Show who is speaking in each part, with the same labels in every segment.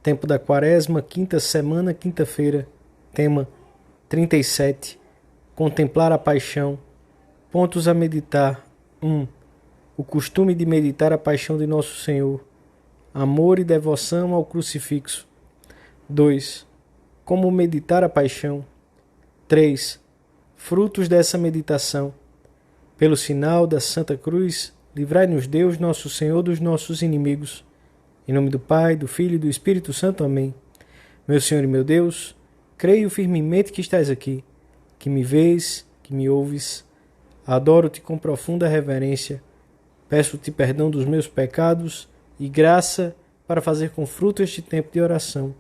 Speaker 1: Tempo da Quaresma, quinta semana, quinta-feira. Tema 37. Contemplar a paixão. Pontos a meditar. 1. O costume de meditar a paixão de Nosso Senhor. Amor e devoção ao crucifixo. 2. Como meditar a paixão. 3. Frutos dessa meditação. Pelo sinal da Santa Cruz, livrai-nos Deus, nosso Senhor, dos nossos inimigos. Em nome do Pai, do Filho e do Espírito Santo. Amém. Meu Senhor e meu Deus, creio firmemente que estás aqui, que me vês, que me ouves. Adoro-te com profunda reverência. Peço-te perdão dos meus pecados e graça para fazer com fruto este tempo de oração.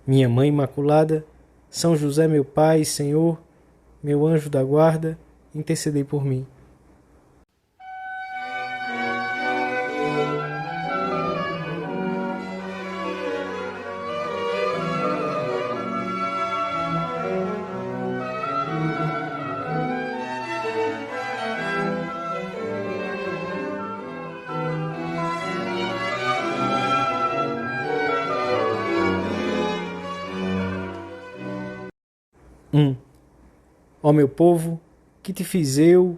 Speaker 1: Minha Mãe Imaculada, São José, meu Pai e Senhor, meu anjo da guarda, intercedei por mim. Ó meu povo, que te fiz eu,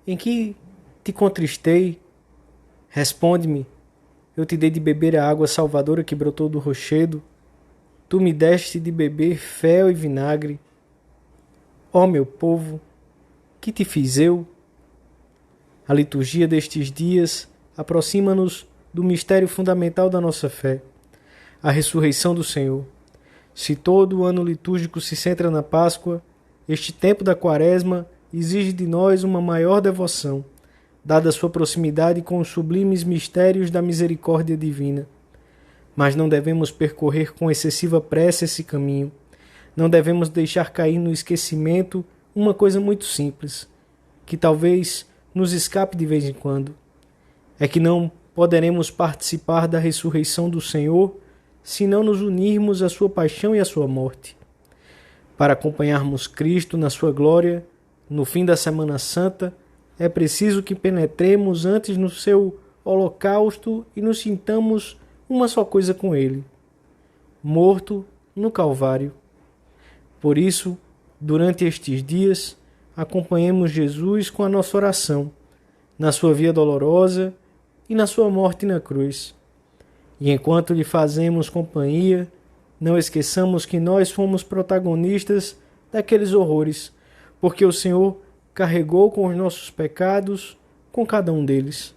Speaker 1: em que te contristei? Responde-me, eu te dei de beber a água salvadora que brotou do rochedo, tu me deste de beber fel e vinagre. Ó meu povo, que te fiz eu? A liturgia destes dias aproxima-nos do mistério fundamental da nossa fé, a ressurreição do Senhor. Se todo o ano litúrgico se centra na Páscoa, este tempo da Quaresma exige de nós uma maior devoção, dada a sua proximidade com os sublimes mistérios da misericórdia divina. Mas não devemos percorrer com excessiva pressa esse caminho. Não devemos deixar cair no esquecimento uma coisa muito simples, que talvez nos escape de vez em quando. É que não poderemos participar da ressurreição do Senhor se não nos unirmos à sua paixão e à sua morte. Para acompanharmos Cristo na sua glória, no fim da Semana Santa, é preciso que penetremos antes no seu holocausto e nos sintamos uma só coisa com ele, morto no Calvário. Por isso, durante estes dias, acompanhemos Jesus com a nossa oração, na sua via dolorosa e na sua morte na cruz. E enquanto lhe fazemos companhia, não esqueçamos que nós fomos protagonistas daqueles horrores, porque o Senhor carregou com os nossos pecados, com cada um deles.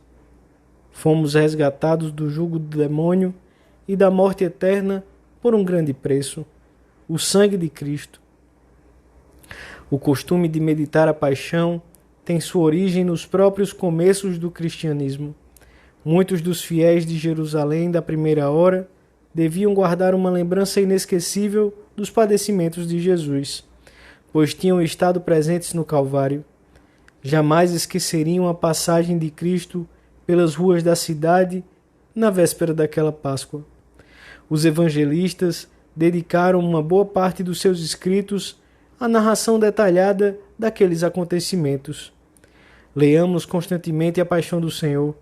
Speaker 1: Fomos resgatados do jugo do demônio e da morte eterna por um grande preço, o sangue de Cristo. O costume de meditar a paixão tem sua origem nos próprios começos do cristianismo. Muitos dos fiéis de Jerusalém da primeira hora deviam guardar uma lembrança inesquecível dos padecimentos de Jesus, pois tinham estado presentes no Calvário. Jamais esqueceriam a passagem de Cristo pelas ruas da cidade na véspera daquela Páscoa. Os evangelistas dedicaram uma boa parte dos seus escritos à narração detalhada daqueles acontecimentos. Leamos constantemente a paixão do Senhor,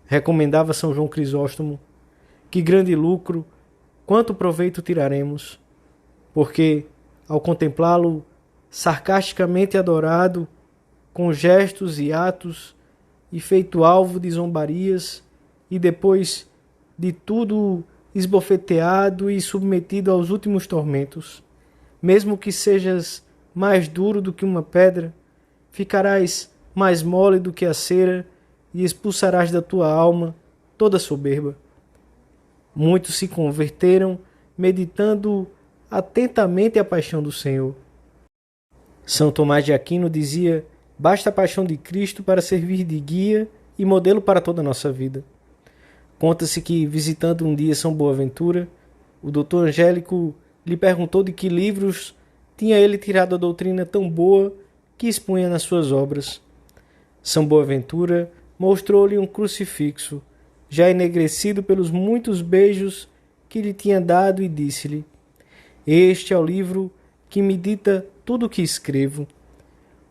Speaker 1: recomendava São João Crisóstomo. Que grande lucro, quanto proveito tiraremos, porque, ao contemplá-lo sarcasticamente adorado, com gestos e atos, e feito alvo de zombarias, e depois de tudo esbofeteado e submetido aos últimos tormentos, mesmo que sejas mais duro do que uma pedra, ficarás mais mole do que a cera, e expulsarás da tua alma toda soberba. Muitos se converteram meditando atentamente a paixão do Senhor. São Tomás de Aquino dizia: basta a paixão de Cristo para servir de guia e modelo para toda a nossa vida. Conta-se que, visitando um dia São Boaventura, o doutor Angélico lhe perguntou de que livros tinha ele tirado a doutrina tão boa que expunha nas suas obras. São Boaventura mostrou-lhe um crucifixo, já enegrecido pelos muitos beijos que lhe tinha dado, e disse-lhe: este é o livro que me dita tudo o que escrevo.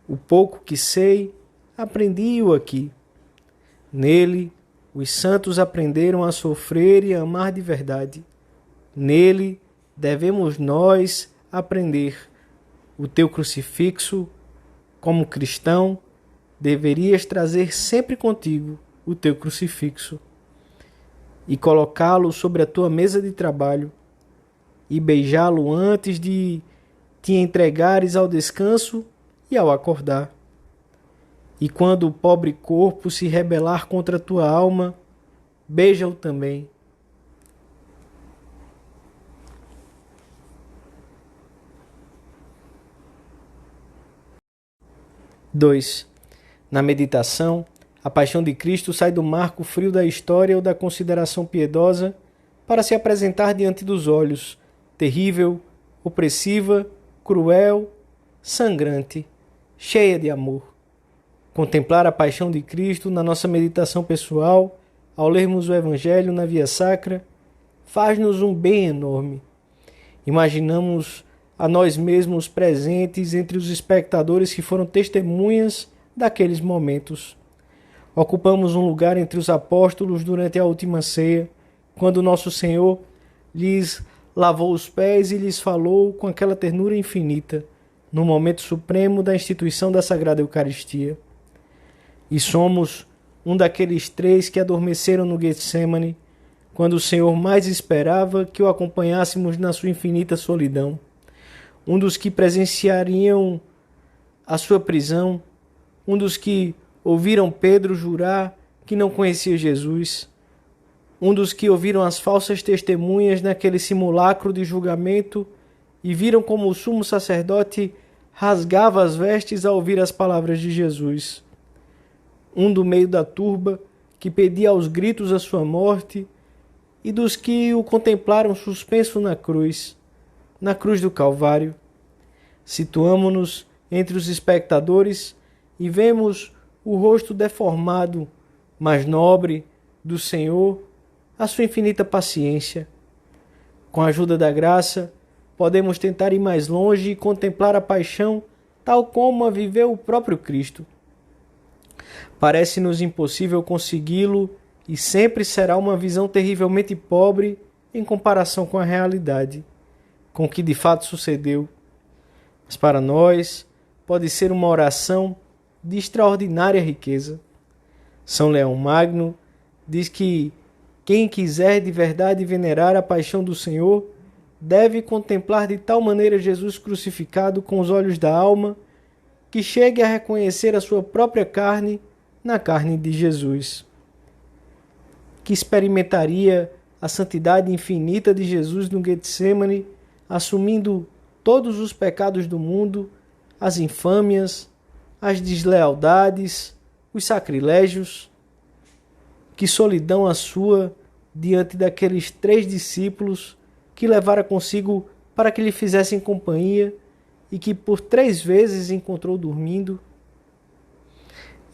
Speaker 1: O pouco que sei, aprendi-o aqui. Nele, os santos aprenderam a sofrer e a amar de verdade. Nele devemos nós aprender. O teu crucifixo, como cristão, deverias trazer sempre contigo o teu crucifixo e colocá-lo sobre a tua mesa de trabalho e beijá-lo antes de te entregares ao descanso e ao acordar. E quando o pobre corpo se rebelar contra a tua alma, beija-o também. Dois. Na meditação, a paixão de Cristo sai do marco frio da história ou da consideração piedosa para se apresentar diante dos olhos, terrível, opressiva, cruel, sangrante, cheia de amor. Contemplar a paixão de Cristo na nossa meditação pessoal, ao lermos o Evangelho na Via Sacra, faz-nos um bem enorme. Imaginamos a nós mesmos presentes entre os espectadores que foram testemunhas daqueles momentos. Ocupamos um lugar entre os apóstolos durante a última ceia, quando nosso Senhor lhes lavou os pés e lhes falou com aquela ternura infinita, no momento supremo da instituição da Sagrada Eucaristia. E somos um daqueles 3 que adormeceram no Getsemane, quando o Senhor mais esperava que o acompanhássemos na sua infinita solidão. Um dos que presenciariam a sua prisão, um dos que ouviram Pedro jurar que não conhecia Jesus, um dos que ouviram as falsas testemunhas naquele simulacro de julgamento e viram como o sumo sacerdote rasgava as vestes ao ouvir as palavras de Jesus. Um do meio da turba que pedia aos gritos a sua morte e dos que o contemplaram suspenso na cruz do Calvário. Situamo-nos entre os espectadores e vemos o rosto deformado, mas nobre, do Senhor, a sua infinita paciência. Com a ajuda da graça, podemos tentar ir mais longe e contemplar a paixão tal como a viveu o próprio Cristo. Parece-nos impossível consegui-lo e sempre será uma visão terrivelmente pobre em comparação com a realidade, com o que de fato sucedeu. Mas para nós pode ser uma oração de extraordinária riqueza. São Leão Magno diz que quem quiser de verdade venerar a paixão do Senhor deve contemplar de tal maneira Jesus crucificado com os olhos da alma que chegue a reconhecer a sua própria carne na carne de Jesus. Que experimentaria a santidade infinita de Jesus no Getsemane, assumindo todos os pecados do mundo, as infâmias, as deslealdades, os sacrilégios. Que solidão a sua diante daqueles 3 discípulos que levara consigo para que lhe fizessem companhia e que por 3 vezes encontrou dormindo.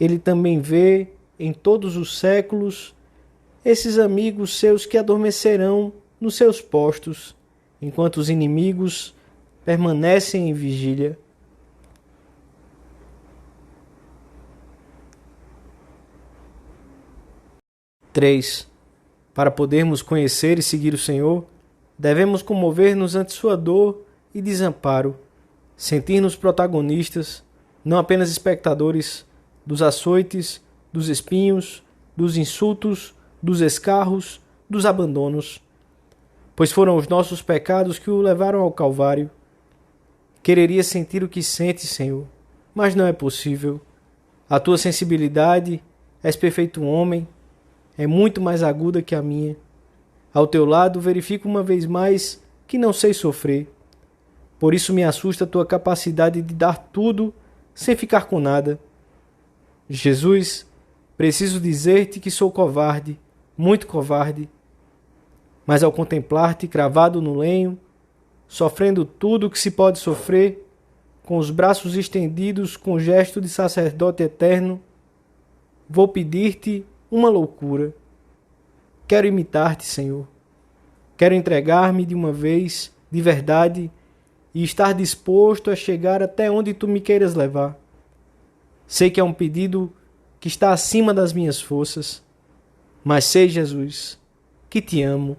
Speaker 1: Ele também vê em todos os séculos esses amigos seus que adormecerão nos seus postos, enquanto os inimigos permanecem em vigília. Três. Para podermos conhecer e seguir o Senhor, devemos comover-nos ante sua dor e desamparo, sentir-nos protagonistas, não apenas espectadores, dos açoites, dos espinhos, dos insultos, dos escarros, dos abandonos. Pois foram os nossos pecados que o levaram ao Calvário. Quereria sentir o que sente, Senhor, mas não é possível. A tua sensibilidade, és perfeito homem, é muito mais aguda que a minha. Ao teu lado verifico uma vez mais que não sei sofrer. Por isso me assusta a tua capacidade de dar tudo sem ficar com nada. Jesus, preciso dizer-te que sou covarde, muito covarde. Mas ao contemplar-te cravado no lenho, sofrendo tudo o que se pode sofrer, com os braços estendidos com gesto de sacerdote eterno, vou pedir-te uma loucura. Quero imitar-te, Senhor. Quero entregar-me de uma vez, de verdade, e estar disposto a chegar até onde tu me queiras levar. Sei que é um pedido que está acima das minhas forças, mas sei, Jesus, que te amo.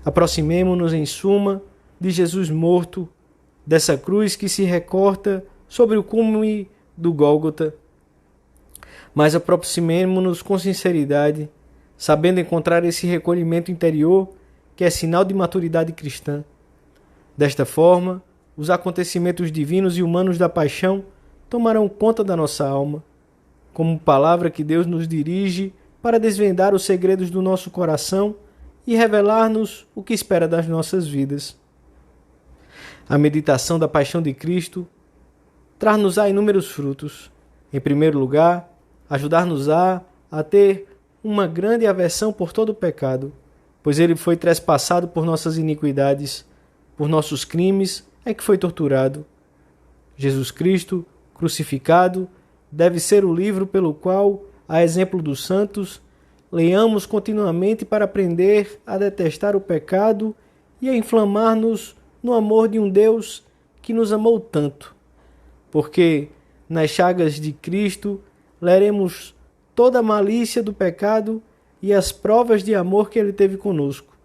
Speaker 1: Aproximemo-nos, em suma, de Jesus morto, dessa cruz que se recorta sobre o cume do Gólgota. Mas aproximemo-nos com sinceridade, sabendo encontrar esse recolhimento interior que é sinal de maturidade cristã. Desta forma, os acontecimentos divinos e humanos da paixão tomarão conta da nossa alma, como palavra que Deus nos dirige para desvendar os segredos do nosso coração e revelar-nos o que espera das nossas vidas. A meditação da paixão de Cristo traz-nos-á inúmeros frutos. Em primeiro lugar, ajudar-nos-á a ter uma grande aversão por todo o pecado, pois ele foi trespassado por nossas iniquidades, por nossos crimes é que foi torturado. Jesus Cristo, crucificado, deve ser o livro pelo qual, a exemplo dos santos, leiamos continuamente para aprender a detestar o pecado e a inflamar-nos no amor de um Deus que nos amou tanto. Porque, nas chagas de Cristo, leremos toda a malícia do pecado e as provas de amor que ele teve conosco,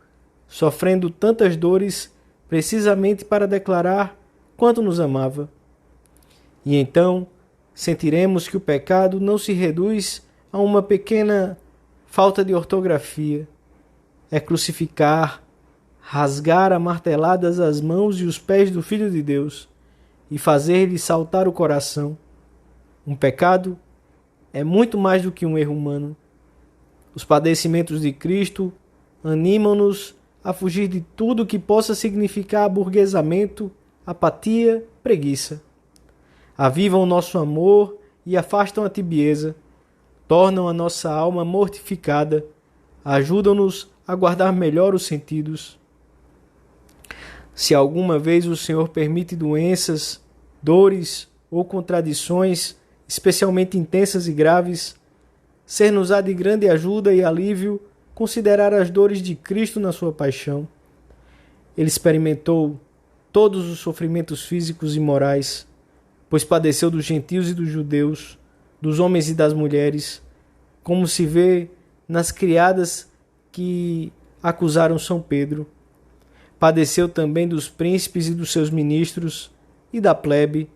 Speaker 1: sofrendo tantas dores precisamente para declarar quanto nos amava. E então sentiremos que o pecado não se reduz a uma pequena falta de ortografia. É crucificar, rasgar a marteladas as mãos e os pés do Filho de Deus e fazer-lhe saltar o coração. Um pecado é muito mais do que um erro humano. Os padecimentos de Cristo animam-nos a fugir de tudo que possa significar aburguesamento, apatia, preguiça. Avivam o nosso amor e afastam a tibieza, tornam a nossa alma mortificada, ajudam-nos a guardar melhor os sentidos. Se alguma vez o Senhor permite doenças, dores ou contradições especialmente intensas e graves, ser-nos-á de grande ajuda e alívio considerar as dores de Cristo na sua paixão. Ele experimentou todos os sofrimentos físicos e morais, pois padeceu dos gentios e dos judeus, dos homens e das mulheres, como se vê nas criadas que acusaram São Pedro. Padeceu também dos príncipes e dos seus ministros e da plebe.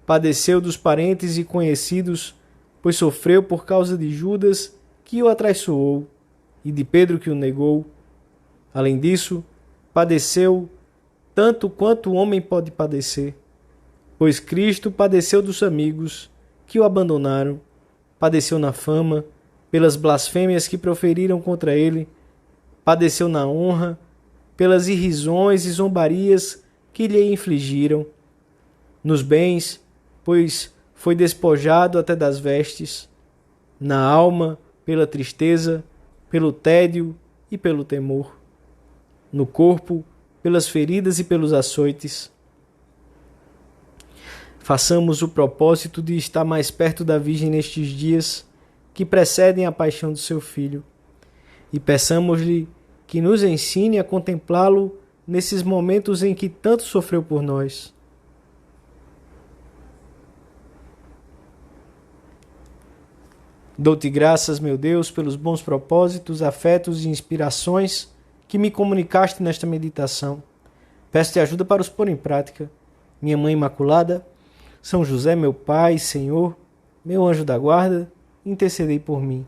Speaker 1: Padeceu dos parentes e conhecidos, pois sofreu por causa de Judas, que o atraiçoou, e de Pedro, que o negou. Além disso, padeceu tanto quanto o homem pode padecer, pois Cristo padeceu dos amigos, que o abandonaram, padeceu na fama, pelas blasfêmias que proferiram contra ele, padeceu na honra, pelas irrisões e zombarias que lhe infligiram, nos bens, pois foi despojado até das vestes, na alma, pela tristeza, pelo tédio e pelo temor, no corpo, pelas feridas e pelos açoites. Façamos o propósito de estar mais perto da Virgem nestes dias que precedem a paixão do seu Filho, e peçamos-lhe que nos ensine a contemplá-lo nesses momentos em que tanto sofreu por nós. Dou-te graças, meu Deus, pelos bons propósitos, afetos e inspirações que me comunicaste nesta meditação. Peço-te ajuda para os pôr em prática. Minha Mãe Imaculada, São José, meu Pai, Senhor, meu anjo da guarda, intercedei por mim.